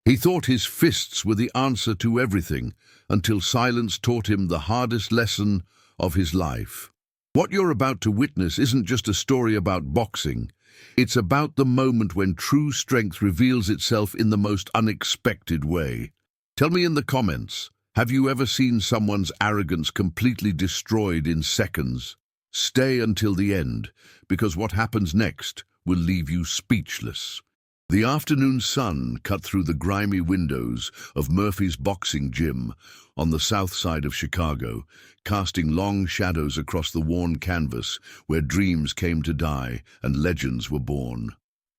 He thought his fists were the answer to everything, until silence taught him the hardest lesson of his life. What you're about to witness isn't just a story about boxing. It's about the moment when true strength reveals itself in the most unexpected way. Tell me in the comments, have you ever seen someone's arrogance completely destroyed in seconds? Stay until the end, because what happens next will leave you speechless. The afternoon sun cut through the grimy windows of Murphy's boxing gym on the south side of Chicago, casting long shadows across the worn canvas where dreams came to die and legends were born.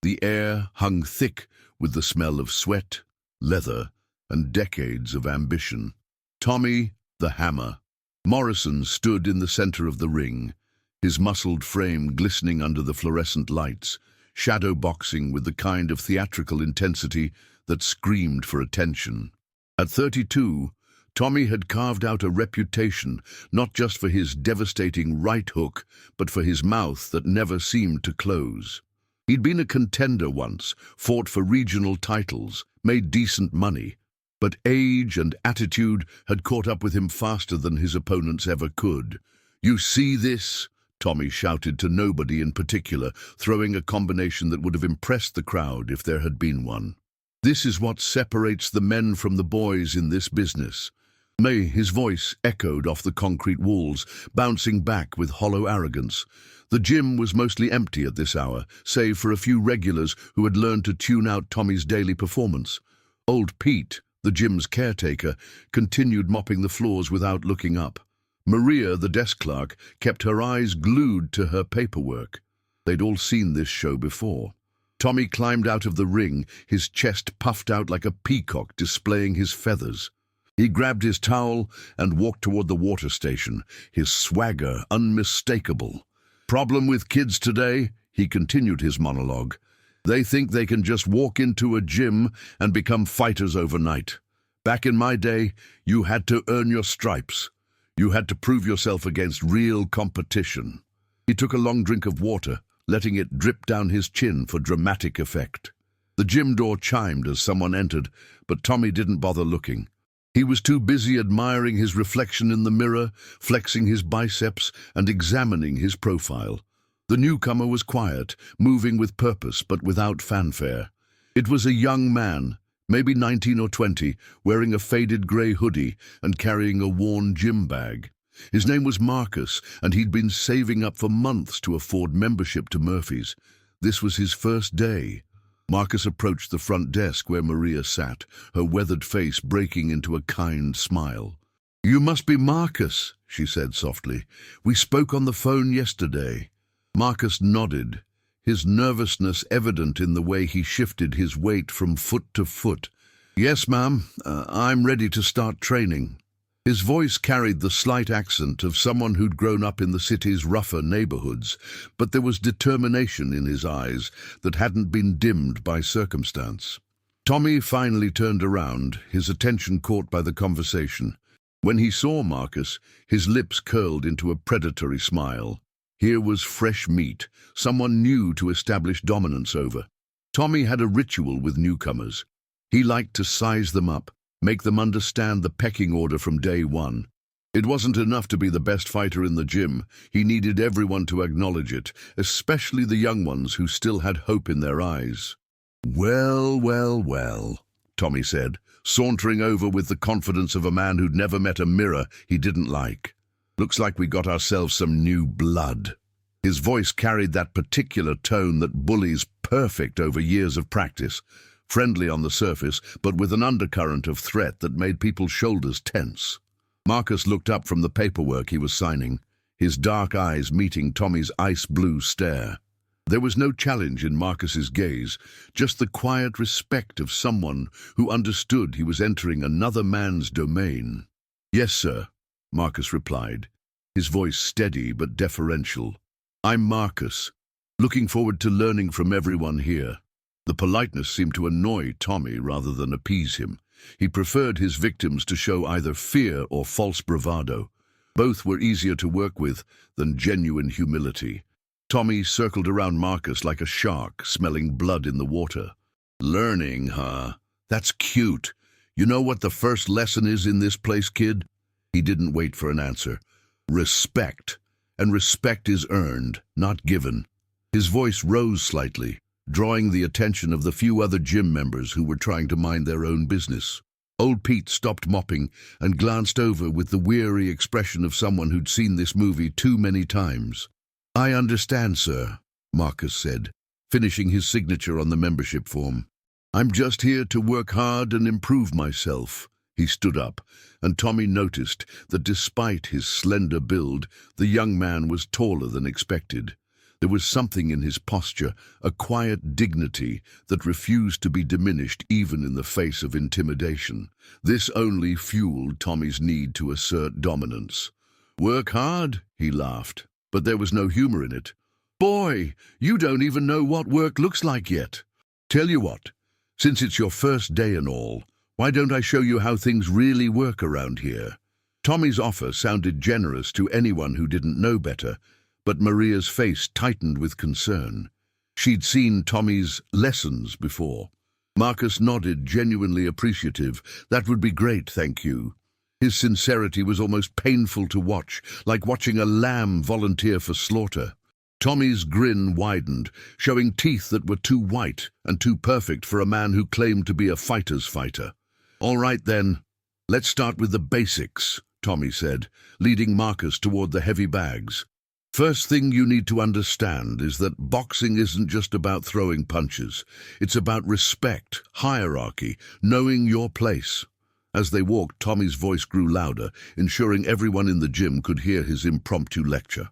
The air hung thick with the smell of sweat, leather, and decades of ambition. Tommy, the Hammer, Morrison stood in the center of the ring, his muscled frame glistening under the fluorescent lights, shadow boxing with the kind of theatrical intensity that screamed for attention. At 32, Tommy had carved out a reputation not just for his devastating right hook, but for his mouth that never seemed to close. He'd been a contender once, fought for regional titles, made decent money, but age and attitude had caught up with him faster than his opponents ever could. "You see this?" Tommy shouted to nobody in particular, throwing a combination that would have impressed the crowd if there had been one. "This is what separates the men from the boys in this business." His voice echoed off the concrete walls, bouncing back with hollow arrogance. The gym was mostly empty at this hour, save for a few regulars who had learned to tune out Tommy's daily performance. Old Pete, the gym's caretaker, continued mopping the floors without looking up. Maria, the desk clerk, kept her eyes glued to her paperwork. They'd all seen this show before. Tommy climbed out of the ring, his chest puffed out like a peacock displaying his feathers. He grabbed his towel and walked toward the water station, his swagger unmistakable. "Problem with kids today?" he continued his monologue. "They think they can just walk into a gym and become fighters overnight. Back in my day, you had to earn your stripes. You had to prove yourself against real competition." He took a long drink of water, letting it drip down his chin for dramatic effect. The gym door chimed as someone entered, but Tommy didn't bother looking. He was too busy admiring his reflection in the mirror, flexing his biceps, and examining his profile. The newcomer was quiet, moving with purpose but without fanfare. It was a young man, maybe 19 or 20, wearing a faded grey hoodie and carrying a worn gym bag. His name was Marcus, and he'd been saving up for months to afford membership to Murphy's. This was his first day. Marcus approached the front desk where Maria sat, her weathered face breaking into a kind smile. "You must be Marcus," she said softly. "We spoke on the phone yesterday." Marcus nodded, his nervousness evident in the way he shifted his weight from foot to foot. "Yes, ma'am, I'm ready to start training." His voice carried the slight accent of someone who'd grown up in the city's rougher neighborhoods, but there was determination in his eyes that hadn't been dimmed by circumstance. Tommy finally turned around, his attention caught by the conversation. When he saw Marcus, his lips curled into a predatory smile. Here was fresh meat, someone new to establish dominance over. Tommy had a ritual with newcomers. He liked to size them up, make them understand the pecking order from day one. It wasn't enough to be the best fighter in the gym. He needed everyone to acknowledge it, especially the young ones who still had hope in their eyes. "Well, well, well," Tommy said, sauntering over with the confidence of a man who'd never met a mirror he didn't like. "Looks like we got ourselves some new blood." His voice carried that particular tone that bullies perfect over years of practice, friendly on the surface, but with an undercurrent of threat that made people's shoulders tense. Marcus looked up from the paperwork he was signing, his dark eyes meeting Tommy's ice-blue stare. There was no challenge in Marcus's gaze, just the quiet respect of someone who understood he was entering another man's domain. "Yes, sir," Marcus replied, his voice steady but deferential. "I'm Marcus, looking forward to learning from everyone here." The politeness seemed to annoy Tommy rather than appease him. He preferred his victims to show either fear or false bravado. Both were easier to work with than genuine humility. Tommy circled around Marcus like a shark, smelling blood in the water. "Learning, huh?" That's cute. You know what the first lesson is in this place, kid? He didn't wait for an answer. Respect. And respect is earned, not given. His voice rose slightly, drawing the attention of the few other gym members who were trying to mind their own business. Old Pete stopped mopping and glanced over with the weary expression of someone who'd seen this movie too many times. I understand, sir, Marcus said, finishing his signature on the membership form. I'm just here to work hard and improve myself. He stood up, and Tommy noticed that despite his slender build, the young man was taller than expected. There was something in his posture, a quiet dignity that refused to be diminished even in the face of intimidation. This only fueled Tommy's need to assert dominance. Work hard, he laughed, but there was no humor in it. Boy, you don't even know what work looks like yet. Tell you what, since it's your first day and all, why don't I show you how things really work around here? Tommy's offer sounded generous to anyone who didn't know better, but Maria's face tightened with concern. She'd seen Tommy's lessons before. Marcus nodded, genuinely appreciative. That would be great, thank you. His sincerity was almost painful to watch, like watching a lamb volunteer for slaughter. Tommy's grin widened, showing teeth that were too white and too perfect for a man who claimed to be a fighter's fighter. All right then, let's start with the basics, Tommy said, leading Marcus toward the heavy bags. First thing you need to understand is that boxing isn't just about throwing punches. It's about respect, hierarchy, knowing your place. As they walked, Tommy's voice grew louder, ensuring everyone in the gym could hear his impromptu lecture.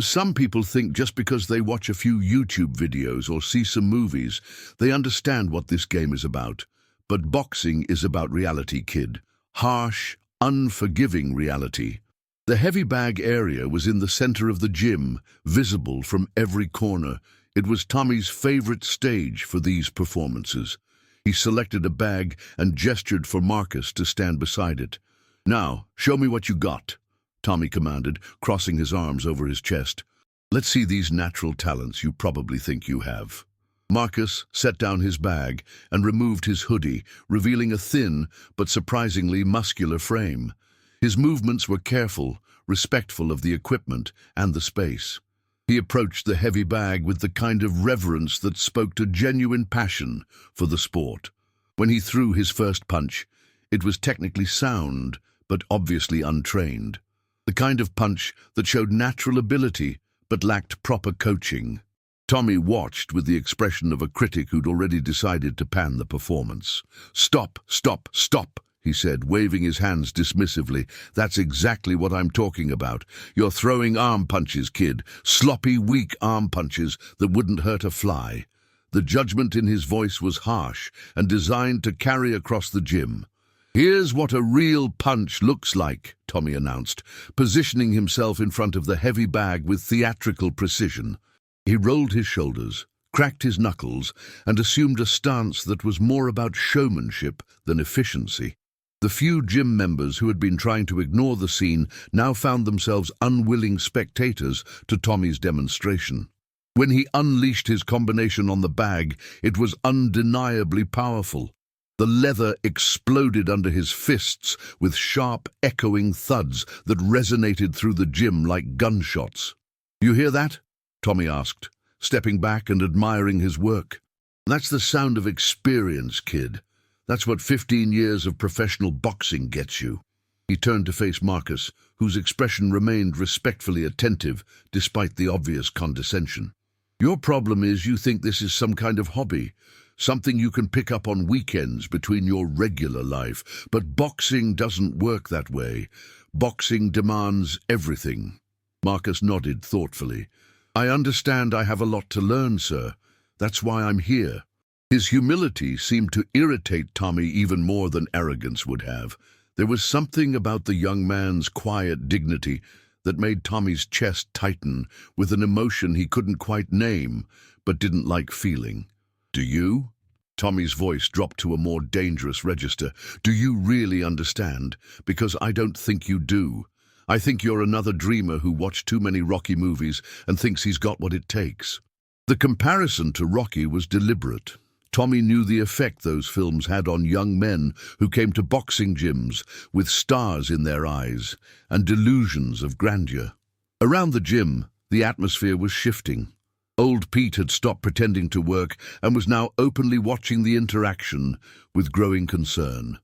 Some people think just because they watch a few YouTube videos or see some movies, they understand what this game is about. But boxing is about reality, kid. Harsh, unforgiving reality. The heavy bag area was in the center of the gym, visible from every corner. It was Tommy's favorite stage for these performances. He selected a bag and gestured for Marcus to stand beside it. Now, show me what you got, Tommy commanded, crossing his arms over his chest. Let's see these natural talents you probably think you have. Marcus set down his bag and removed his hoodie, revealing a thin but surprisingly muscular frame. His movements were careful, respectful of the equipment and the space. He approached the heavy bag with the kind of reverence that spoke to genuine passion for the sport. When he threw his first punch, it was technically sound, but obviously untrained. The kind of punch that showed natural ability, but lacked proper coaching. Tommy watched with the expression of a critic who'd already decided to pan the performance. Stop, stop, stop, he said, waving his hands dismissively. That's exactly what I'm talking about. You're throwing arm punches, kid. Sloppy, weak arm punches that wouldn't hurt a fly. The judgment in his voice was harsh and designed to carry across the gym. Here's what a real punch looks like, Tommy announced, positioning himself in front of the heavy bag with theatrical precision. He rolled his shoulders, cracked his knuckles, and assumed a stance that was more about showmanship than efficiency. The few gym members who had been trying to ignore the scene now found themselves unwilling spectators to Tommy's demonstration. When he unleashed his combination on the bag, it was undeniably powerful. The leather exploded under his fists with sharp, echoing thuds that resonated through the gym like gunshots. You hear that? Tommy asked, stepping back and admiring his work. That's the sound of experience, kid. That's what 15 years of professional boxing gets you. He turned to face Marcus, whose expression remained respectfully attentive despite the obvious condescension. Your problem is you think this is some kind of hobby, something you can pick up on weekends between your regular life. But boxing doesn't work that way. Boxing demands everything. Marcus nodded thoughtfully. I understand I have a lot to learn, sir. That's why I'm here. His humility seemed to irritate Tommy even more than arrogance would have. There was something about the young man's quiet dignity that made Tommy's chest tighten with an emotion he couldn't quite name, but didn't like feeling. Do you? Tommy's voice dropped to a more dangerous register. Do you really understand? Because I don't think you do. I think you're another dreamer who watched too many Rocky movies and thinks he's got what it takes. The comparison to Rocky was deliberate. Tommy knew the effect those films had on young men who came to boxing gyms with stars in their eyes and delusions of grandeur. Around the gym, the atmosphere was shifting. Old Pete had stopped pretending to work and was now openly watching the interaction with growing concern.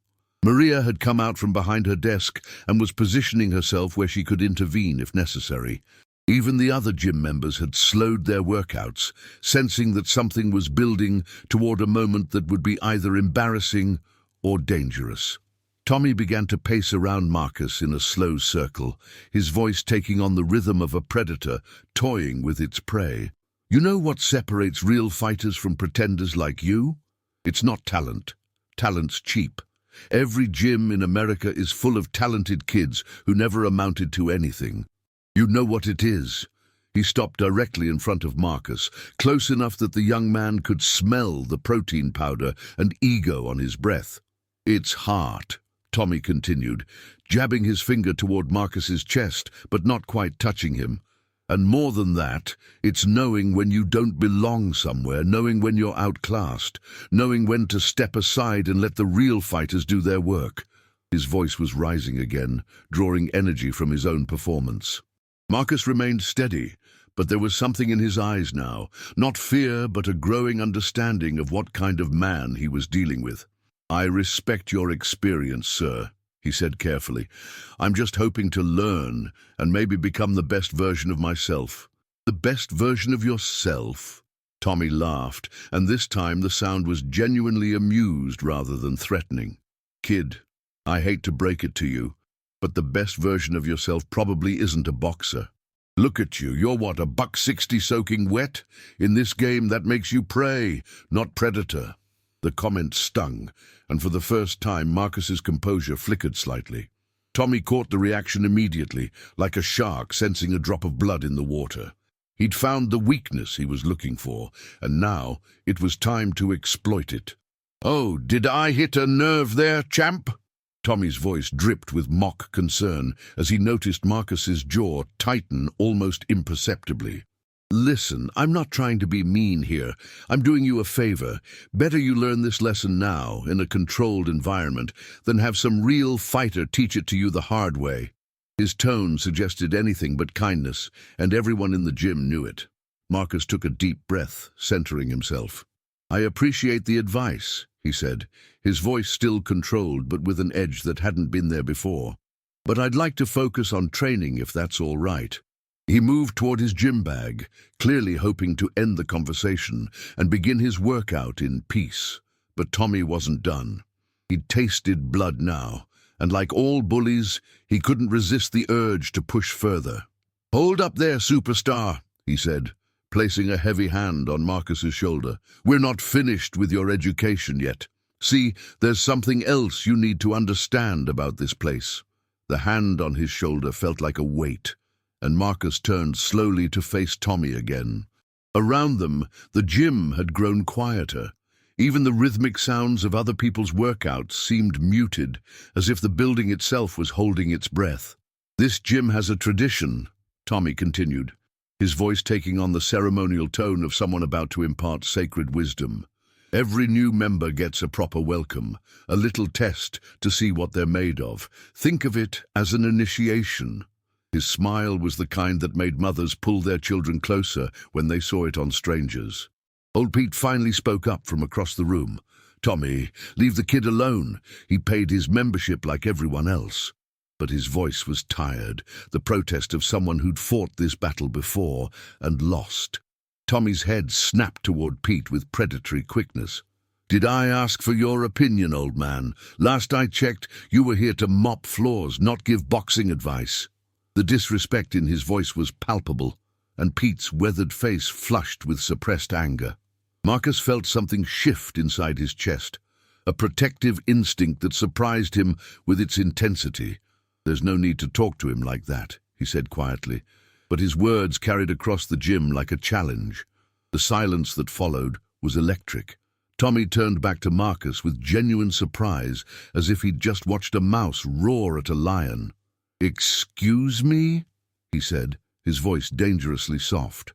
Maria had come out from behind her desk and was positioning herself where she could intervene if necessary. Even the other gym members had slowed their workouts, sensing that something was building toward a moment that would be either embarrassing or dangerous. Tommy began to pace around Marcus in a slow circle, his voice taking on the rhythm of a predator toying with its prey. You know what separates real fighters from pretenders like you? It's not talent. Talent's cheap. Every gym in America is full of talented kids who never amounted to anything. You know what it is. He stopped directly in front of Marcus, close enough that the young man could smell the protein powder and ego on his breath. It's heart, Tommy continued, jabbing his finger toward Marcus's chest, but not quite touching him. And more than that, it's knowing when you don't belong somewhere, knowing when you're outclassed, knowing when to step aside and let the real fighters do their work. His voice was rising again, drawing energy from his own performance. Marcus remained steady, but there was something in his eyes now, not fear but a growing understanding of what kind of man he was dealing with. I respect your experience, sir, he said carefully. I'm just hoping to learn and maybe become the best version of myself. The best version of yourself? Tommy laughed, and this time the sound was genuinely amused rather than threatening. Kid, I hate to break it to you, but the best version of yourself probably isn't a boxer. Look at you, you're what, a $160 soaking wet? In this game that makes you prey, not predator. The comment stung, and for the first time Marcus's composure flickered slightly. Tommy caught the reaction immediately, like a shark sensing a drop of blood in the water. He'd found the weakness he was looking for, and now it was time to exploit it. Oh, did I hit a nerve there, champ? Tommy's voice dripped with mock concern as he noticed Marcus's jaw tighten almost imperceptibly. Listen, I'm not trying to be mean here. I'm doing you a favor. Better you learn this lesson now, in a controlled environment, than have some real fighter teach it to you the hard way. His tone suggested anything but kindness, and everyone in the gym knew it. Marcus took a deep breath, centering himself. I appreciate the advice, he said, his voice still controlled but with an edge that hadn't been there before. But I'd like to focus on training if that's all right. He moved toward his gym bag, clearly hoping to end the conversation and begin his workout in peace. But Tommy wasn't done. He'd tasted blood now, and like all bullies, he couldn't resist the urge to push further. Hold up there, superstar, he said, placing a heavy hand on Marcus's shoulder. We're not finished with your education yet. See, there's something else you need to understand about this place. The hand on his shoulder felt like a weight, and Marcus turned slowly to face Tommy again. Around them, the gym had grown quieter. Even the rhythmic sounds of other people's workouts seemed muted, as if the building itself was holding its breath. This gym has a tradition, Tommy continued, his voice taking on the ceremonial tone of someone about to impart sacred wisdom. Every new member gets a proper welcome, a little test to see what they're made of. Think of it as an initiation. His smile was the kind that made mothers pull their children closer when they saw it on strangers. Old Pete finally spoke up from across the room. Tommy, leave the kid alone. He paid his membership like everyone else. But his voice was tired, the protest of someone who'd fought this battle before and lost. Tommy's head snapped toward Pete with predatory quickness. Did I ask for your opinion, old man? Last I checked, you were here to mop floors, not give boxing advice. The disrespect in his voice was palpable, and Pete's weathered face flushed with suppressed anger. Marcus felt something shift inside his chest, a protective instinct that surprised him with its intensity. There's no need to talk to him like that, he said quietly, but his words carried across the gym like a challenge. The silence that followed was electric. Tommy turned back to Marcus with genuine surprise, as if he'd just watched a mouse roar at a lion. Excuse me? He said, his voice dangerously soft.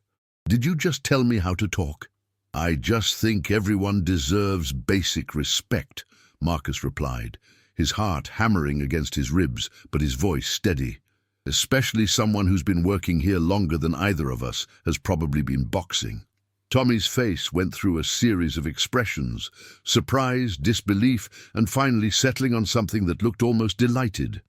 Did you just tell me how to talk? I just think everyone deserves basic respect, Marcus replied, his heart hammering against his ribs, but his voice steady. Especially someone who's been working here longer than either of us has probably been boxing. Tommy's face went through a series of expressions, surprise, disbelief, and finally settling on something that looked almost delighted.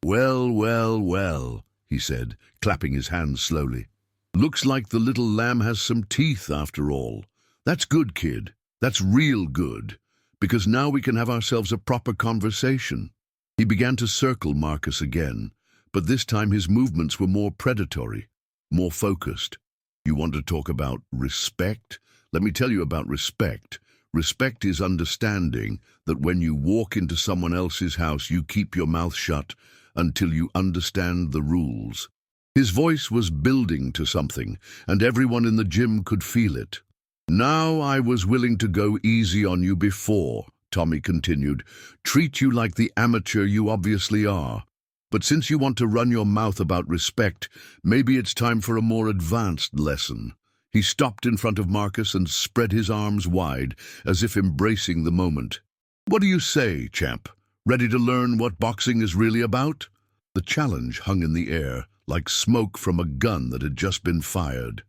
Well, well, well, he said, clapping his hands slowly. Looks like the little lamb has some teeth after all. That's good, kid. That's real good. Because now we can have ourselves a proper conversation. He began to circle Marcus again, but this time his movements were more predatory, more focused. You want to talk about respect? Let me tell you about respect. Respect is understanding that when you walk into someone else's house, you keep your mouth shut until you understand the rules. His voice was building to something, and everyone in the gym could feel it. Now I was willing to go easy on you before, Tommy continued, treat you like the amateur you obviously are. But since you want to run your mouth about respect, maybe it's time for a more advanced lesson. He stopped in front of Marcus and spread his arms wide, as if embracing the moment. What do you say, champ? Ready to learn what boxing is really about? The challenge hung in the air, like smoke from a gun that had just been fired.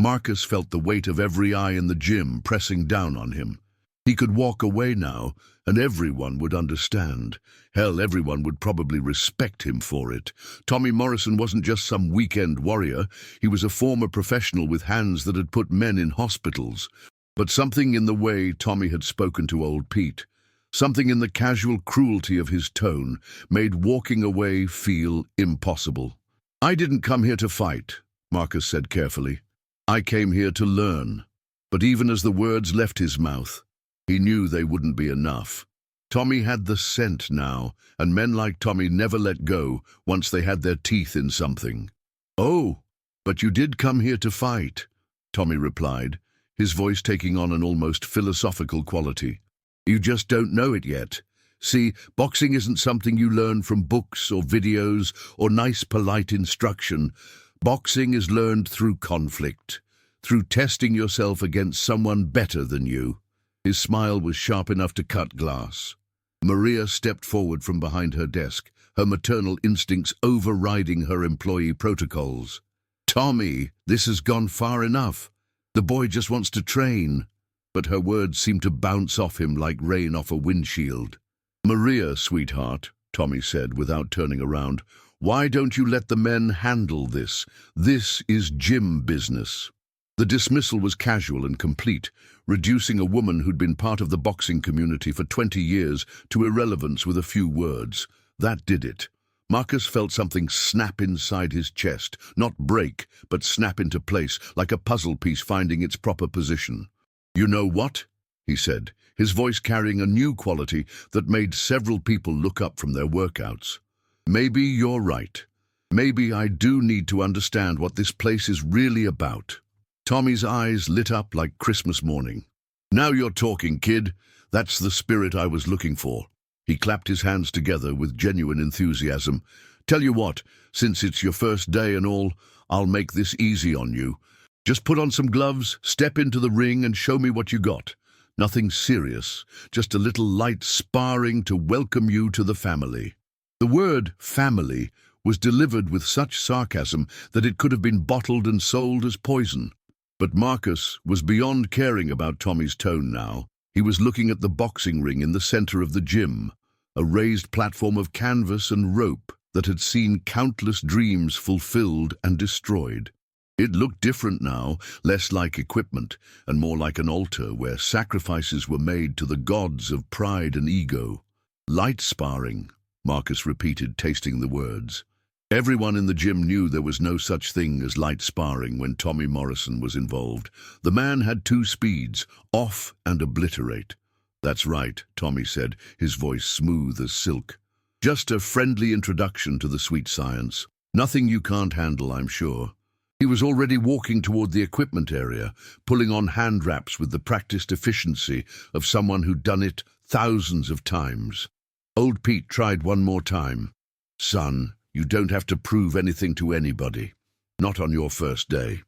Marcus felt the weight of every eye in the gym pressing down on him. He could walk away now, and everyone would understand. Hell, everyone would probably respect him for it. Tommy Morrison wasn't just some weekend warrior. He was a former professional with hands that had put men in hospitals. But something in the way Tommy had spoken to old Pete, something in the casual cruelty of his tone, made walking away feel impossible. I didn't come here to fight, Marcus said carefully. I came here to learn. But even as the words left his mouth, he knew they wouldn't be enough. Tommy had the scent now, and men like Tommy never let go once they had their teeth in something. Oh, but you did come here to fight, Tommy replied, his voice taking on an almost philosophical quality. You just don't know it yet. See, boxing isn't something you learn from books or videos or nice polite instruction. Boxing is learned through conflict, through testing yourself against someone better than you. His smile was sharp enough to cut glass. Maria stepped forward from behind her desk, her maternal instincts overriding her employee protocols. Tommy, this has gone far enough. The boy just wants to train. But her words seemed to bounce off him like rain off a windshield. Maria, sweetheart, Tommy said without turning around, why don't you let the men handle this? This is gym business. The dismissal was casual and complete, reducing a woman who'd been part of the boxing community for 20 years to irrelevance with a few words. That did it. Marcus felt something snap inside his chest, not break, but snap into place, like a puzzle piece finding its proper position. You know what? He said, his voice carrying a new quality that made several people look up from their workouts. Maybe you're right. Maybe I do need to understand what this place is really about. Tommy's eyes lit up like Christmas morning. Now you're talking, kid. That's the spirit I was looking for. He clapped his hands together with genuine enthusiasm. Tell you what, since it's your first day and all, I'll make this easy on you. Just put on some gloves, step into the ring and show me what you got. Nothing serious, just a little light sparring to welcome you to the family. The word family was delivered with such sarcasm that it could have been bottled and sold as poison. But Marcus was beyond caring about Tommy's tone now. He was looking at the boxing ring in the center of the gym, a raised platform of canvas and rope that had seen countless dreams fulfilled and destroyed. It looked different now, less like equipment and more like an altar where sacrifices were made to the gods of pride and ego. Light sparring, Marcus repeated, tasting the words. Everyone in the gym knew there was no such thing as light sparring when Tommy Morrison was involved. The man had two speeds, off and obliterate. That's right, Tommy said, his voice smooth as silk. Just a friendly introduction to the sweet science. Nothing you can't handle, I'm sure. He was already walking toward the equipment area, pulling on hand wraps with the practiced efficiency of someone who'd done it thousands of times. Old Pete tried one more time. Son, you don't have to prove anything to anybody. Not on your first day.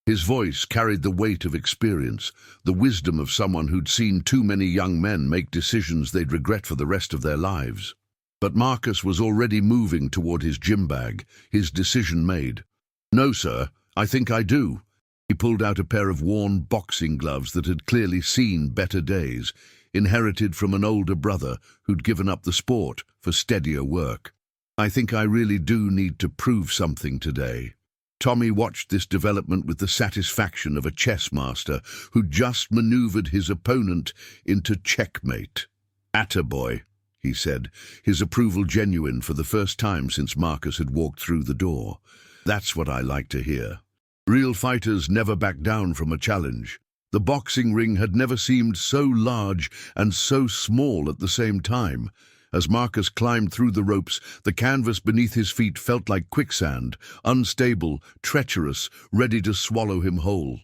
His voice carried the weight of experience, the wisdom of someone who'd seen too many young men make decisions they'd regret for the rest of their lives. But Marcus was already moving toward his gym bag, his decision made. "No, sir, I think I do." He pulled out a pair of worn boxing gloves that had clearly seen better days, inherited from an older brother who'd given up the sport for steadier work. "I think I really do need to prove something today." Tommy watched this development with the satisfaction of a chess master who'd just maneuvered his opponent into checkmate. "Attaboy," he said, his approval genuine for the first time since Marcus had walked through the door. "That's what I like to hear." Real fighters never back down from a challenge. The boxing ring had never seemed so large and so small at the same time. As Marcus climbed through the ropes, the canvas beneath his feet felt like quicksand, unstable, treacherous, ready to swallow him whole.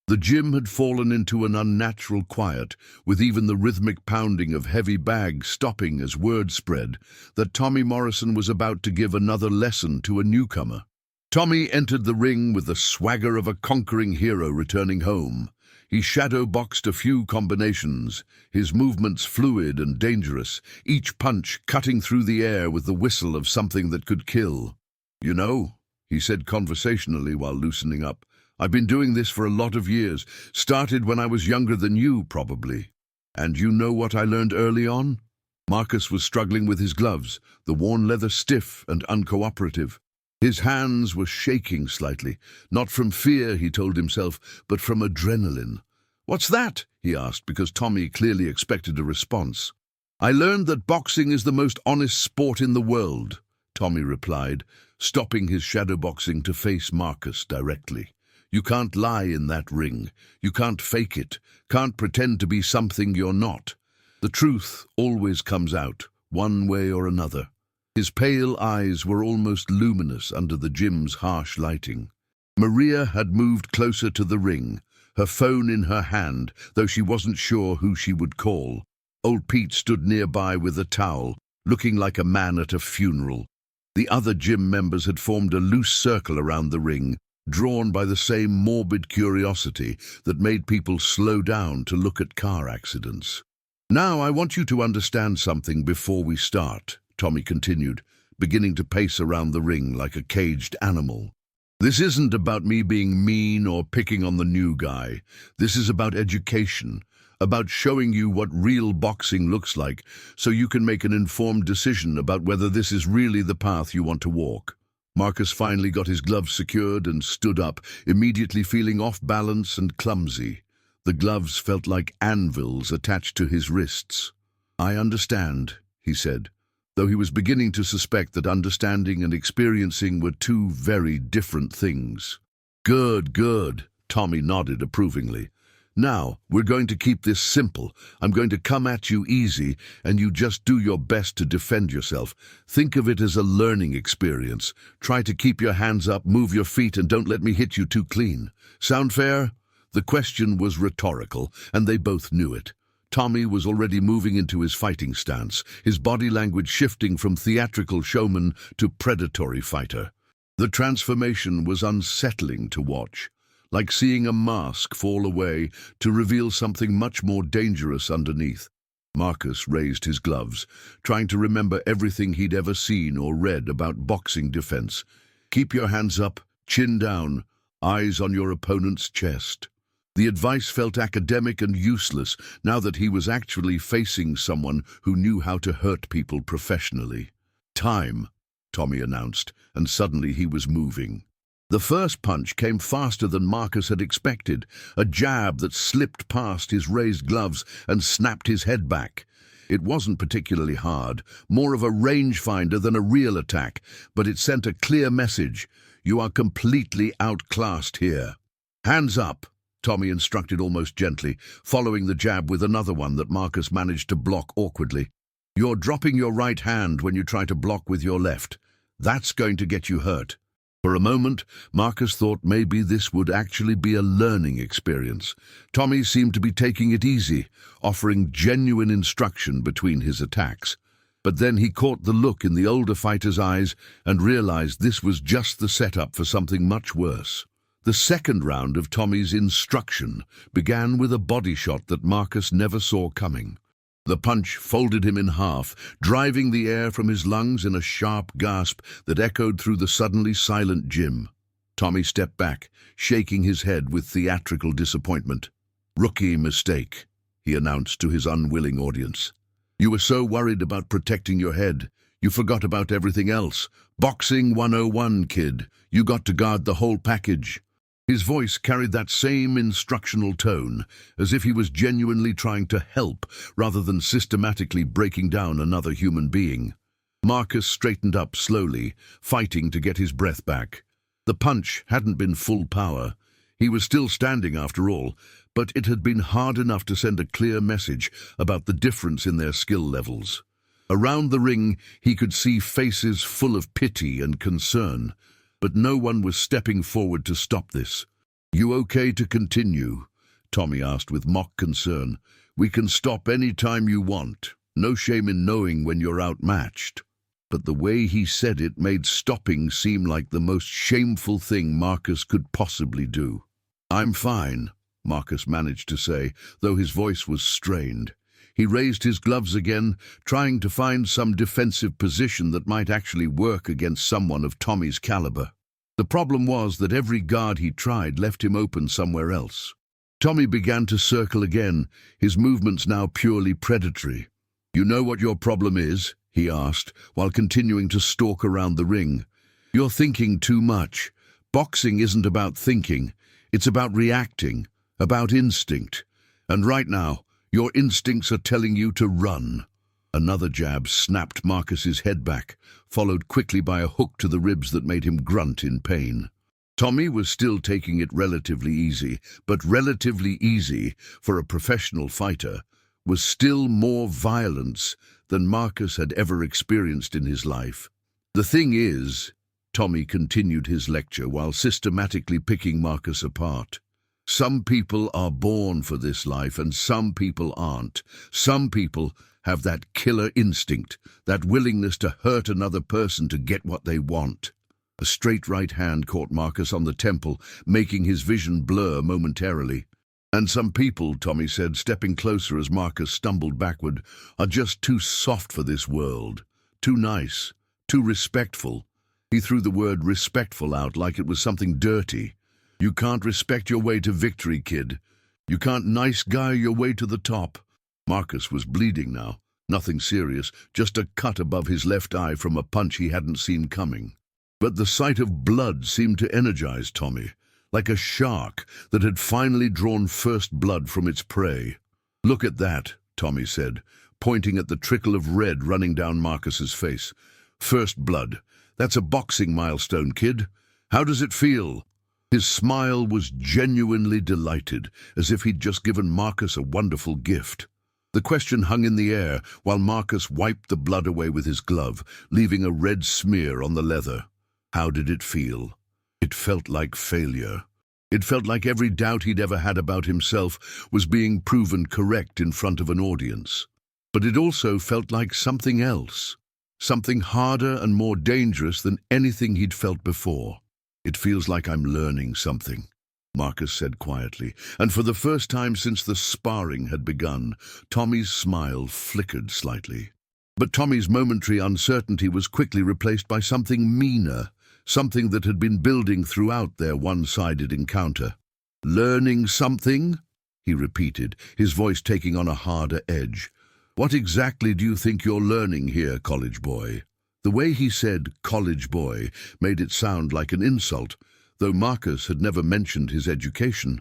The gym had fallen into an unnatural quiet, with even the rhythmic pounding of heavy bags stopping as word spread that Tommy Morrison was about to give another lesson to a newcomer. Tommy entered the ring with the swagger of a conquering hero returning home. He shadow-boxed a few combinations, his movements fluid and dangerous, each punch cutting through the air with the whistle of something that could kill. "You know," he said conversationally while loosening up, "I've been doing this for a lot of years. Started when I was younger than you, probably. And you know what I learned early on?" Marcus was struggling with his gloves, the worn leather stiff and uncooperative. His hands were shaking slightly, not from fear, he told himself, but from adrenaline. "What's that?" he asked, because Tommy clearly expected a response. "I learned that boxing is the most honest sport in the world," Tommy replied, stopping his shadowboxing to face Marcus directly. "You can't lie in that ring. You can't fake it, can't pretend to be something you're not. The truth always comes out, one way or another." His pale eyes were almost luminous under the gym's harsh lighting. Maria had moved closer to the ring, her phone in her hand, though she wasn't sure who she would call. Old Pete stood nearby with a towel, looking like a man at a funeral. The other gym members had formed a loose circle around the ring, drawn by the same morbid curiosity that made people slow down to look at car accidents. "Now I want you to understand something before we start," Tommy continued, beginning to pace around the ring like a caged animal. "This isn't about me being mean or picking on the new guy. This is about education, about showing you what real boxing looks like so you can make an informed decision about whether this is really the path you want to walk." Marcus finally got his gloves secured and stood up, immediately feeling off balance and clumsy. The gloves felt like anvils attached to his wrists. "I understand," he said, though he was beginning to suspect that understanding and experiencing were two very different things. "Good, good," Tommy nodded approvingly. "Now, we're going to keep this simple. I'm going to come at you easy, and you just do your best to defend yourself. Think of it as a learning experience. Try to keep your hands up, move your feet, and don't let me hit you too clean. Sound fair?" The question was rhetorical, and they both knew it. Tommy was already moving into his fighting stance, his body language shifting from theatrical showman to predatory fighter. The transformation was unsettling to watch, like seeing a mask fall away to reveal something much more dangerous underneath. Marcus raised his gloves, trying to remember everything he'd ever seen or read about boxing defense. "Keep your hands up, chin down, eyes on your opponent's chest." The advice felt academic and useless now that he was actually facing someone who knew how to hurt people professionally. "Time," Tommy announced, and suddenly he was moving. The first punch came faster than Marcus had expected, a jab that slipped past his raised gloves and snapped his head back. It wasn't particularly hard, more of a rangefinder than a real attack, but it sent a clear message: you are completely outclassed here. "Hands up," Tommy instructed almost gently, following the jab with another one that Marcus managed to block awkwardly. "You're dropping your right hand when you try to block with your left. That's going to get you hurt." For a moment, Marcus thought maybe this would actually be a learning experience. Tommy seemed to be taking it easy, offering genuine instruction between his attacks. But then he caught the look in the older fighter's eyes and realized this was just the setup for something much worse. The second round of Tommy's instruction began with a body shot that Marcus never saw coming. The punch folded him in half, driving the air from his lungs in a sharp gasp that echoed through the suddenly silent gym. Tommy stepped back, shaking his head with theatrical disappointment. "Rookie mistake," he announced to his unwilling audience. "You were so worried about protecting your head, you forgot about everything else. Boxing 101, kid. You got to guard the whole package." His voice carried that same instructional tone, as if he was genuinely trying to help rather than systematically breaking down another human being. Marcus straightened up slowly, fighting to get his breath back. The punch hadn't been full power. He was still standing after all, but it had been hard enough to send a clear message about the difference in their skill levels. Around the ring, he could see faces full of pity and concern, but no one was stepping forward to stop this. "You okay to continue?" Tommy asked with mock concern. "We can stop any time you want. No shame in knowing when you're outmatched." But the way he said it made stopping seem like the most shameful thing Marcus could possibly do. "I'm fine," Marcus managed to say, though his voice was strained. He raised his gloves again, trying to find some defensive position that might actually work against someone of Tommy's caliber. The problem was that every guard he tried left him open somewhere else. Tommy began to circle again, his movements now purely predatory. "You know what your problem is?" he asked, while continuing to stalk around the ring. "You're thinking too much. Boxing isn't about thinking. It's about reacting, about instinct. And right now, your instincts are telling you to run." Another jab snapped Marcus's head back, followed quickly by a hook to the ribs that made him grunt in pain. Tommy was still taking it relatively easy, but relatively easy, for a professional fighter, was still more violence than Marcus had ever experienced in his life. "The thing is," Tommy continued his lecture while systematically picking Marcus apart, "some people are born for this life and some people aren't. Some people have that killer instinct, that willingness to hurt another person to get what they want." A straight right hand caught Marcus on the temple, making his vision blur momentarily. "And some people," Tommy said, stepping closer as Marcus stumbled backward, "are just too soft for this world. Too nice. Too respectful." He threw the word respectful out like it was something dirty. "You can't respect your way to victory, kid. You can't nice guy your way to the top." Marcus was bleeding now. Nothing serious, just a cut above his left eye from a punch he hadn't seen coming. But the sight of blood seemed to energize Tommy, like a shark that had finally drawn first blood from its prey. "Look at that," Tommy said, pointing at the trickle of red running down Marcus's face. "First blood. That's a boxing milestone, kid. How does it feel?" His smile was genuinely delighted, as if he'd just given Marcus a wonderful gift. The question hung in the air while Marcus wiped the blood away with his glove, leaving a red smear on the leather. How did it feel? It felt like failure. It felt like every doubt he'd ever had about himself was being proven correct in front of an audience. But it also felt like something else, something harder and more dangerous than anything he'd felt before. "It feels like I'm learning something," Marcus said quietly, and for the first time since the sparring had begun, Tommy's smile flickered slightly. But Tommy's momentary uncertainty was quickly replaced by something meaner, something that had been building throughout their one-sided encounter. "Learning something?" he repeated, his voice taking on a harder edge. "What exactly do you think you're learning here, college boy?" The way he said "college boy" made it sound like an insult, though Marcus had never mentioned his education.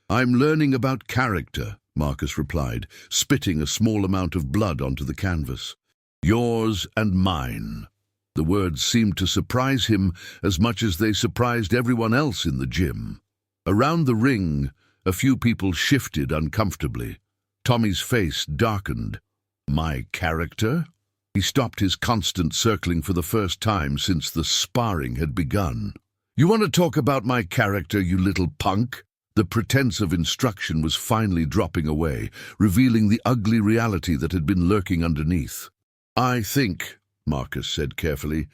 "I'm learning about character," Marcus replied, spitting a small amount of blood onto the canvas. "Yours and mine." The words seemed to surprise him as much as they surprised everyone else in the gym. Around the ring, a few people shifted uncomfortably. Tommy's face darkened. "My character?" He stopped his constant circling for the first time since the sparring had begun. "You want to talk about my character, you little punk?" The pretense of instruction was finally dropping away, revealing the ugly reality that had been lurking underneath. "I think," Marcus said carefully,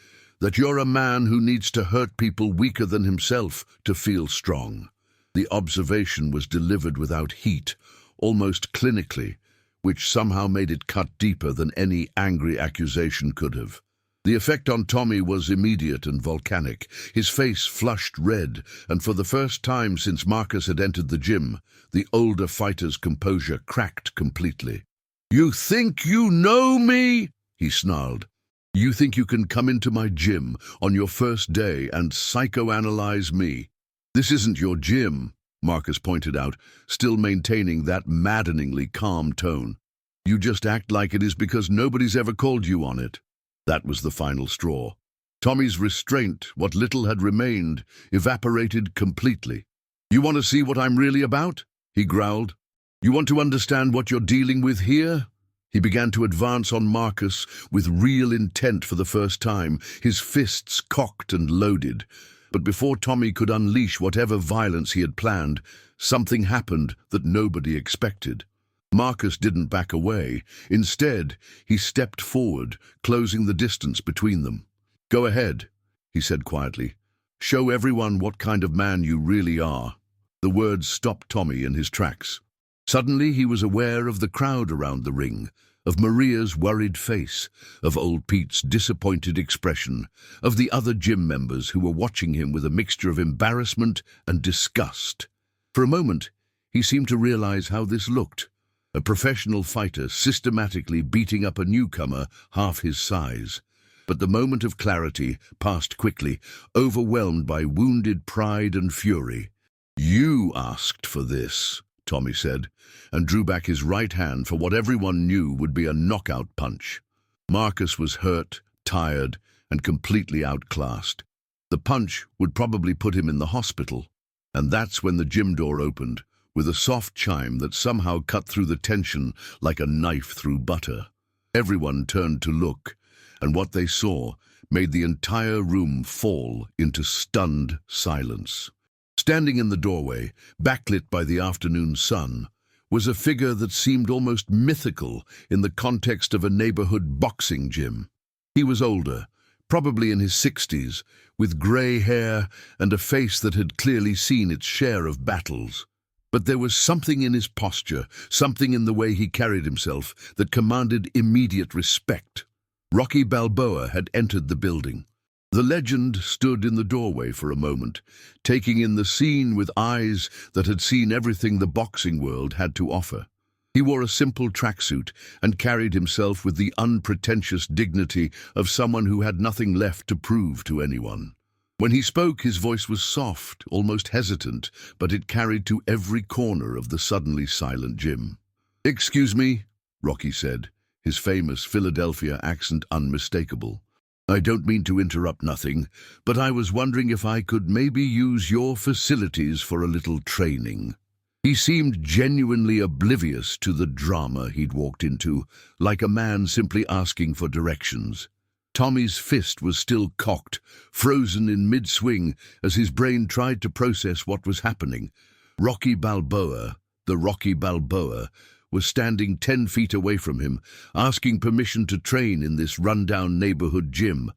That you're a man who needs to hurt people weaker than himself to feel strong. The observation was delivered without heat, almost clinically, which somehow made it cut deeper than any angry accusation could have. The effect on Tommy was immediate and volcanic. His face flushed red, and for the first time since Marcus had entered the gym, the older fighter's composure cracked completely. "You think you know me?" he snarled. "You think you can come into my gym on your first day and psychoanalyze me? This isn't your gym," Marcus pointed out, still maintaining that maddeningly calm tone. "You just act like it is because nobody's ever called you on it." That was the final straw. Tommy's restraint, what little had remained, evaporated completely. "You want to see what I'm really about?" he growled. "You want to understand what you're dealing with here?" He began to advance on Marcus with real intent for the first time, his fists cocked and loaded. But before Tommy could unleash whatever violence he had planned, something happened that nobody expected. Marcus didn't back away. Instead, he stepped forward, closing the distance between them. "Go ahead," he said quietly. "Show everyone what kind of man you really are." The words stopped Tommy in his tracks. Suddenly he was aware of the crowd around the ring, of Maria's worried face, of old Pete's disappointed expression, of the other gym members who were watching him with a mixture of embarrassment and disgust. For a moment, he seemed to realize how this looked. A professional fighter systematically beating up a newcomer half his size. But the moment of clarity passed quickly, overwhelmed by wounded pride and fury. "You asked for this," Tommy said, and drew back his right hand for what everyone knew would be a knockout punch. Marcus was hurt, tired, and completely outclassed. The punch would probably put him in the hospital. And that's when the gym door opened, with a soft chime that somehow cut through the tension like a knife through butter. Everyone turned to look, and what they saw made the entire room fall into stunned silence. Standing in the doorway, backlit by the afternoon sun, was a figure that seemed almost mythical in the context of a neighborhood boxing gym. He was older, probably in his 60s, with grey hair and a face that had clearly seen its share of battles. But there was something in his posture, something in the way he carried himself, that commanded immediate respect. Rocky Balboa had entered the building. The legend stood in the doorway for a moment, taking in the scene with eyes that had seen everything the boxing world had to offer. He wore a simple tracksuit and carried himself with the unpretentious dignity of someone who had nothing left to prove to anyone. When he spoke, his voice was soft, almost hesitant, but it carried to every corner of the suddenly silent gym. "Excuse me," Rocky said, his famous Philadelphia accent unmistakable. "I don't mean to interrupt nothing, but I was wondering if I could maybe use your facilities for a little training." He seemed genuinely oblivious to the drama he'd walked into, like a man simply asking for directions. Tommy's fist was still cocked, frozen in mid-swing as his brain tried to process what was happening. Rocky Balboa, the Rocky Balboa, was standing 10 feet away from him, asking permission to train in this rundown neighborhood gym.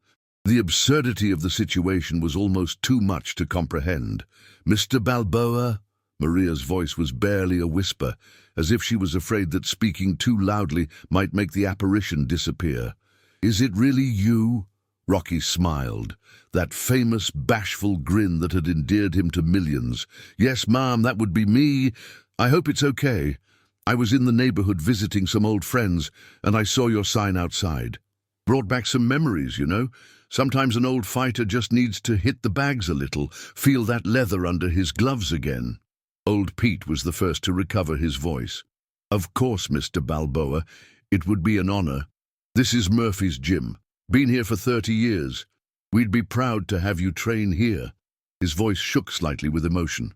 The absurdity of the situation was almost too much to comprehend. "Mr. Balboa?" Maria's voice was barely a whisper, as if she was afraid that speaking too loudly might make the apparition disappear. "Is it really you?" Rocky smiled, that famous bashful grin that had endeared him to millions. "Yes, ma'am, that would be me. I hope it's okay. I was in the neighborhood visiting some old friends, and I saw your sign outside. Brought back some memories, you know. Sometimes an old fighter just needs to hit the bags a little, feel that leather under his gloves again." Old Pete was the first to recover his voice. "Of course, Mr. Balboa. It would be an honor. This is Murphy's gym. Been here for 30 years. We'd be proud to have you train here." His voice shook slightly with emotion.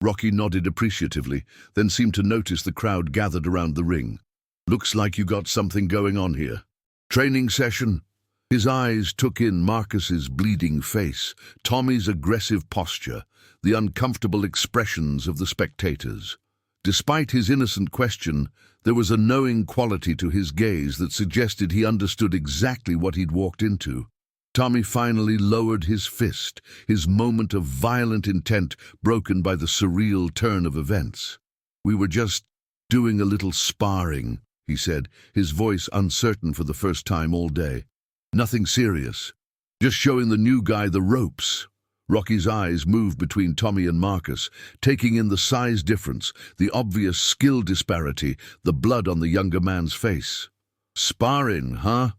Rocky nodded appreciatively, then seemed to notice the crowd gathered around the ring. "Looks like you got something going on here. Training session?" His eyes took in Marcus's bleeding face, Tommy's aggressive posture, the uncomfortable expressions of the spectators. Despite his innocent question, there was a knowing quality to his gaze that suggested he understood exactly what he'd walked into. Tommy finally lowered his fist, his moment of violent intent broken by the surreal turn of events. "We were just doing a little sparring," he said, his voice uncertain for the first time all day. "Nothing serious. Just showing the new guy the ropes." Rocky's eyes moved between Tommy and Marcus, taking in the size difference, the obvious skill disparity, the blood on the younger man's face. "Sparring, huh?"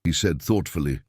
he said thoughtfully.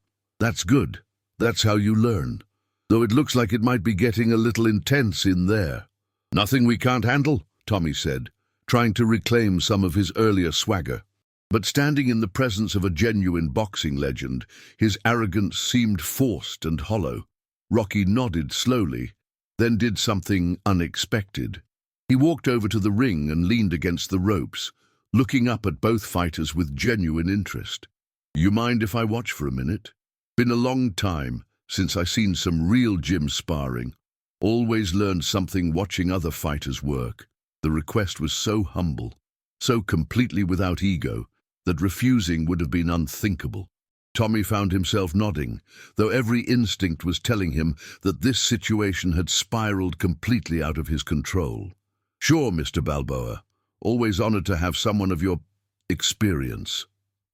"That's good. That's how you learn. Though it looks like it might be getting a little intense in there." "Nothing we can't handle," Tommy said, trying to reclaim some of his earlier swagger. But standing in the presence of a genuine boxing legend, his arrogance seemed forced and hollow. Rocky nodded slowly, then did something unexpected. He walked over to the ring and leaned against the ropes, looking up at both fighters with genuine interest. "You mind if I watch for a minute? Been a long time since I seen some real gym sparring. Always learned something watching other fighters work." The request was so humble, so completely without ego, that refusing would have been unthinkable. Tommy found himself nodding, though every instinct was telling him that this situation had spiraled completely out of his control. "Sure, Mr. Balboa. Always honored to have someone of your experience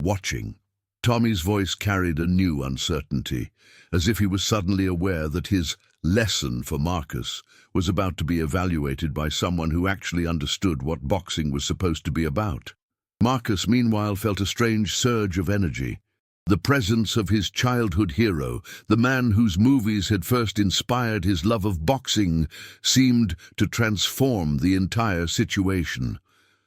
watching." Tommy's voice carried a new uncertainty, as if he was suddenly aware that his lesson for Marcus was about to be evaluated by someone who actually understood what boxing was supposed to be about. Marcus, meanwhile, felt a strange surge of energy. The presence of his childhood hero, the man whose movies had first inspired his love of boxing, seemed to transform the entire situation.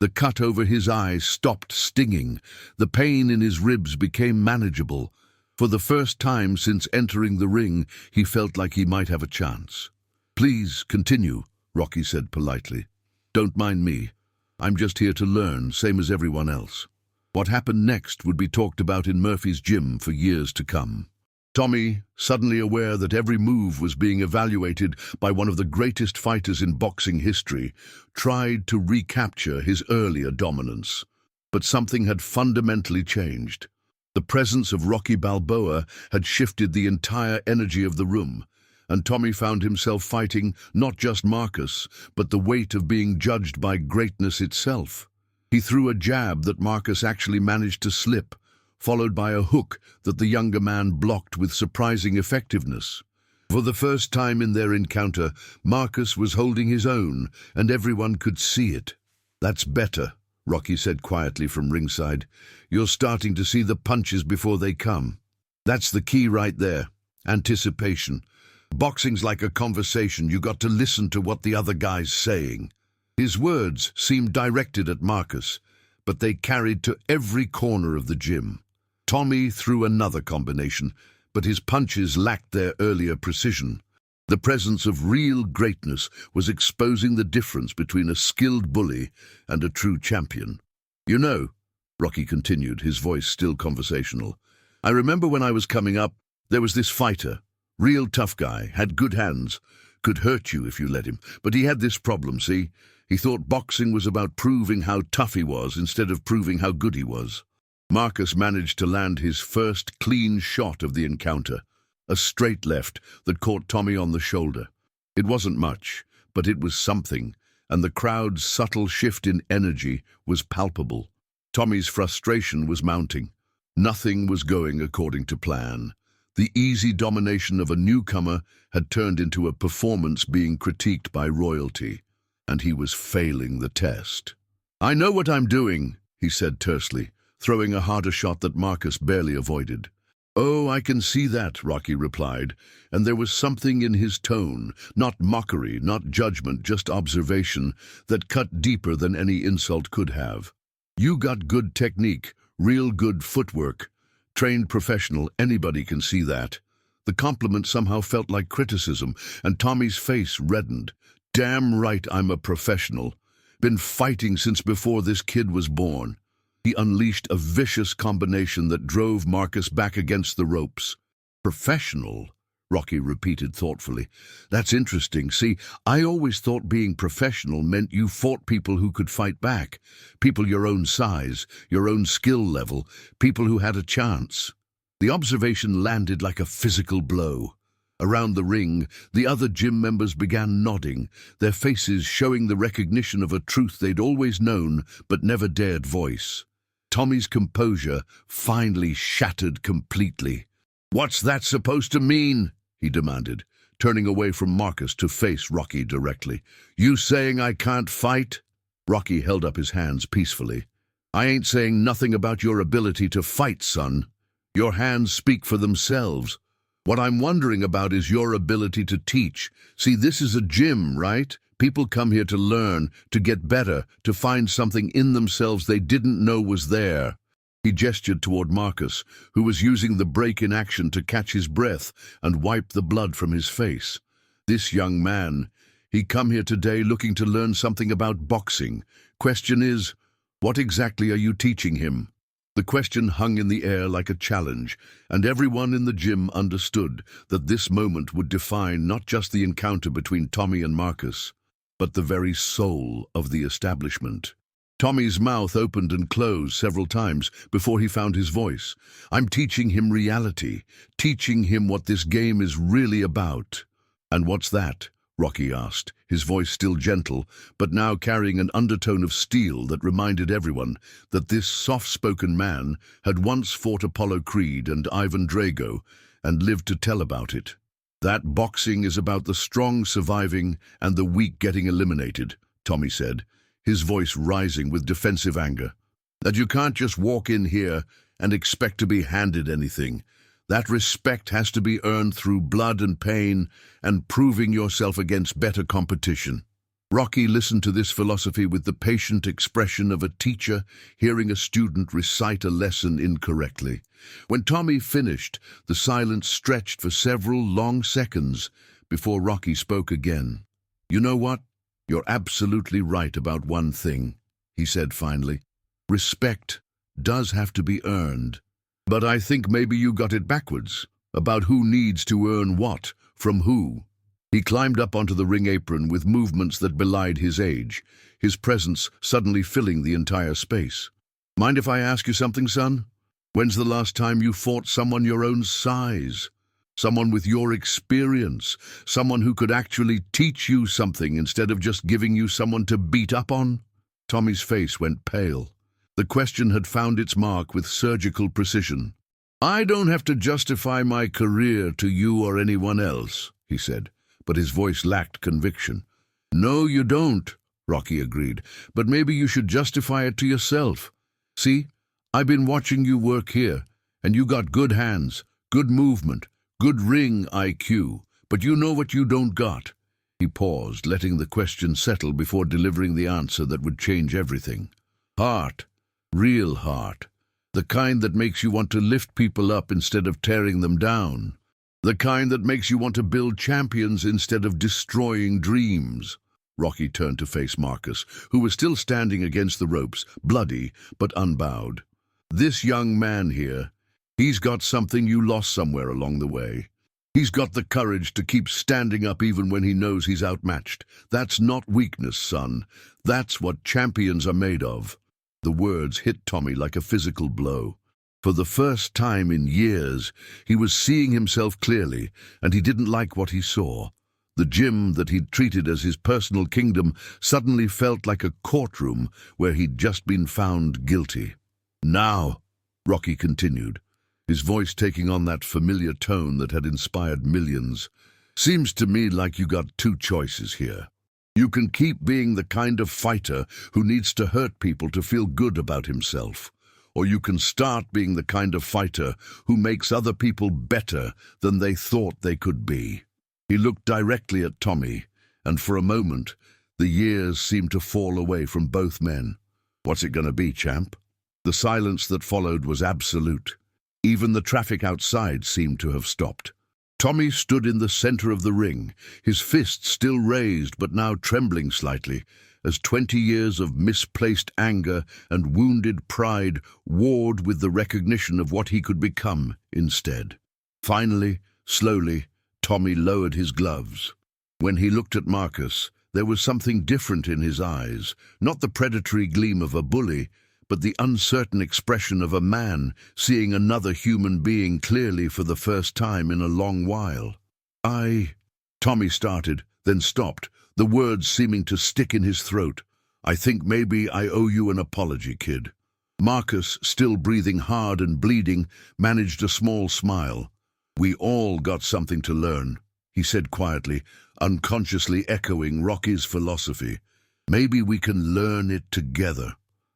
The cut over his eye stopped stinging. The pain in his ribs became manageable. For the first time since entering the ring, he felt like he might have a chance. "Please continue," Rocky said politely. "Don't mind me. I'm just here to learn, same as everyone else." What happened next would be talked about in Murphy's gym for years to come. Tommy, suddenly aware that every move was being evaluated by one of the greatest fighters in boxing history, tried to recapture his earlier dominance. But something had fundamentally changed. The presence of Rocky Balboa had shifted the entire energy of the room, and Tommy found himself fighting not just Marcus, but the weight of being judged by greatness itself. He threw a jab that Marcus actually managed to slip, followed by a hook that the younger man blocked with surprising effectiveness. For the first time in their encounter, Marcus was holding his own, and everyone could see it. "That's better," Rocky said quietly from ringside. "You're starting to see the punches before they come. That's the key right there. Anticipation. Boxing's like a conversation. You got to listen to what the other guy's saying." His words seemed directed at Marcus, but they carried to every corner of the gym. Tommy threw another combination, but his punches lacked their earlier precision. The presence of real greatness was exposing the difference between a skilled bully and a true champion. "You know," Rocky continued, his voice still conversational, "I remember when I was coming up, there was this fighter. Real tough guy, had good hands, could hurt you if you let him. But he had this problem, see? He thought boxing was about proving how tough he was instead of proving how good he was." Marcus managed to land his first clean shot of the encounter, a straight left that caught Tommy on the shoulder. It wasn't much, but it was something, and the crowd's subtle shift in energy was palpable. Tommy's frustration was mounting. Nothing was going according to plan. The easy domination of a newcomer had turned into a performance being critiqued by royalty, and he was failing the test. "I know what I'm doing," he said tersely, throwing a harder shot that Marcus barely avoided. "Oh, I can see that," Rocky replied, and there was something in his tone, not mockery, not judgment, just observation, that cut deeper than any insult could have. "You got good technique, real good footwork. Trained professional, anybody can see that." The compliment somehow felt like criticism, and Tommy's face reddened. "Damn right I'm a professional. Been fighting since before this kid was born." He unleashed a vicious combination that drove Marcus back against the ropes. "Professional?" Rocky repeated thoughtfully. "That's interesting. See, I always thought being professional meant you fought people who could fight back, people your own size, your own skill level, people who had a chance." The observation landed like a physical blow. Around the ring, the other gym members began nodding, their faces showing the recognition of a truth they'd always known but never dared voice. Tommy's composure finally shattered completely. "What's that supposed to mean?" he demanded, turning away from Marcus to face Rocky directly. "You saying I can't fight?" Rocky held up his hands peacefully. "I ain't saying nothing about your ability to fight, son. Your hands speak for themselves. What I'm wondering about is your ability to teach. See, this is a gym, right? People come here to learn, to get better, to find something in themselves they didn't know was there." He gestured toward Marcus, who was using the break in action to catch his breath and wipe the blood from his face. "This young man, he come here today looking to learn something about boxing. Question is, what exactly are you teaching him?" The question hung in the air like a challenge, and everyone in the gym understood that this moment would define not just the encounter between Tommy and Marcus, but the very soul of the establishment. Tommy's mouth opened and closed several times before he found his voice. "I'm teaching him reality, teaching him what this game is really about." "And what's that?" Rocky asked, his voice still gentle, but now carrying an undertone of steel that reminded everyone that this soft-spoken man had once fought Apollo Creed and Ivan Drago and lived to tell about it. "That boxing is about the strong surviving and the weak getting eliminated," Tommy said, his voice rising with defensive anger. "That you can't just walk in here and expect to be handed anything. That respect has to be earned through blood and pain and proving yourself against better competition." Rocky listened to this philosophy with the patient expression of a teacher hearing a student recite a lesson incorrectly. When Tommy finished, the silence stretched for several long seconds before Rocky spoke again. "You know what? You're absolutely right about one thing," he said finally. "Respect does have to be earned. But I think maybe you got it backwards, about who needs to earn what, from who." He climbed up onto the ring apron with movements that belied his age, his presence suddenly filling the entire space. "Mind if I ask you something, son? When's the last time you fought someone your own size? Someone with your experience, someone who could actually teach you something instead of just giving you someone to beat up on?" Tommy's face went pale. The question had found its mark with surgical precision. "I don't have to justify my career to you or anyone else," he said, but his voice lacked conviction. "No, you don't," Rocky agreed, "but maybe you should justify it to yourself. See, I've been watching you work here, and you got good hands, good movement, good ring IQ, but you know what you don't got." He paused, letting the question settle before delivering the answer that would change everything. "Heart. Real heart. The kind that makes you want to lift people up instead of tearing them down. The kind that makes you want to build champions instead of destroying dreams." Rocky turned to face Marcus, who was still standing against the ropes, bloody but unbowed. "This young man here, he's got something you lost somewhere along the way. He's got the courage to keep standing up even when he knows he's outmatched. That's not weakness, son. That's what champions are made of." The words hit Tommy like a physical blow. For the first time in years, he was seeing himself clearly, and he didn't like what he saw. The gym that he'd treated as his personal kingdom suddenly felt like a courtroom where he'd just been found guilty. "Now," Rocky continued, his voice taking on that familiar tone that had inspired millions, "seems to me like you got two choices here. You can keep being the kind of fighter who needs to hurt people to feel good about himself, or you can start being the kind of fighter who makes other people better than they thought they could be." He looked directly at Tommy, and for a moment, the years seemed to fall away from both men. "What's it going to be, champ?" The silence that followed was absolute. Even the traffic outside seemed to have stopped. Tommy stood in the center of the ring, his fists still raised but now trembling slightly, as 20 years of misplaced anger and wounded pride warred with the recognition of what he could become instead. Finally, slowly, Tommy lowered his gloves. When he looked at Marcus, there was something different in his eyes, not the predatory gleam of a bully, but the uncertain expression of a man seeing another human being clearly for the first time in a long while. Tommy started, then stopped, the words seeming to stick in his throat. I think maybe I owe you an apology, kid. Marcus, still breathing hard and bleeding, managed a small smile. We all got something to learn, he said quietly, unconsciously echoing Rocky's philosophy. Maybe we can learn it together.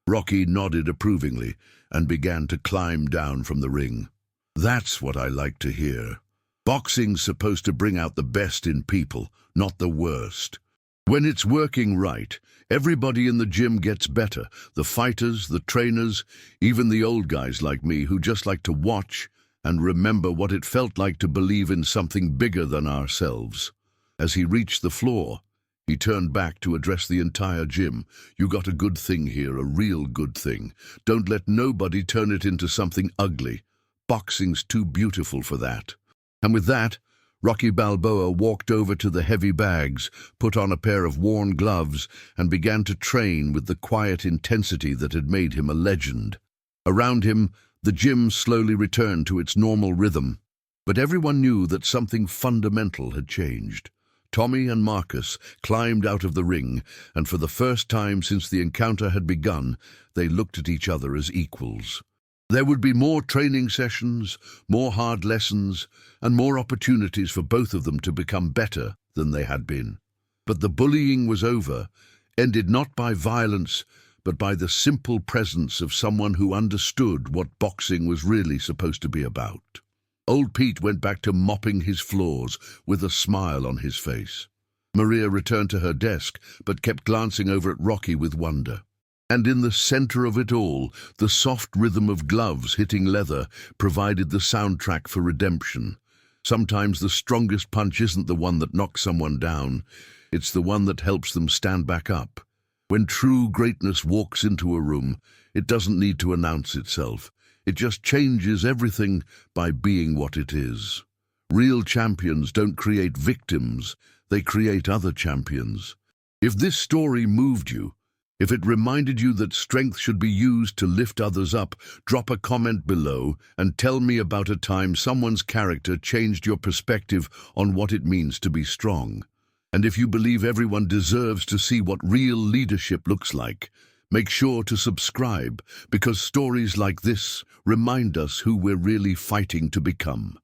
Rocky nodded approvingly and began to climb down from the ring. That's what I like to hear. Boxing's supposed to bring out the best in people, not the worst. When it's working right, everybody in the gym gets better. The fighters, the trainers, even the old guys like me who just like to watch and remember what it felt like to believe in something bigger than ourselves. As he reached the floor, he turned back to address the entire gym. You got a good thing here, a real good thing. Don't let nobody turn it into something ugly. Boxing's too beautiful for that. And with that, Rocky Balboa walked over to the heavy bags, put on a pair of worn gloves, and began to train with the quiet intensity that had made him a legend. Around him, the gym slowly returned to its normal rhythm, but everyone knew that something fundamental had changed. Tommy and Marcus climbed out of the ring, and for the first time since the encounter had begun, they looked at each other as equals. There would be more training sessions, more hard lessons, and more opportunities for both of them to become better than they had been. But the bullying was over, ended not by violence, but by the simple presence of someone who understood what boxing was really supposed to be about. Old Pete went back to mopping his floors with a smile on his face. Maria returned to her desk, but kept glancing over at Rocky with wonder. And in the center of it all, the soft rhythm of gloves hitting leather provided the soundtrack for redemption. Sometimes the strongest punch isn't the one that knocks someone down, it's the one that helps them stand back up. When true greatness walks into a room, it doesn't need to announce itself. It just changes everything by being what it is. Real champions don't create victims, they create other champions. If this story moved you, if it reminded you that strength should be used to lift others up, drop a comment below and tell me about a time someone's character changed your perspective on what it means to be strong. And if you believe everyone deserves to see what real leadership looks like, make sure to subscribe, because stories like this remind us who we're really fighting to become.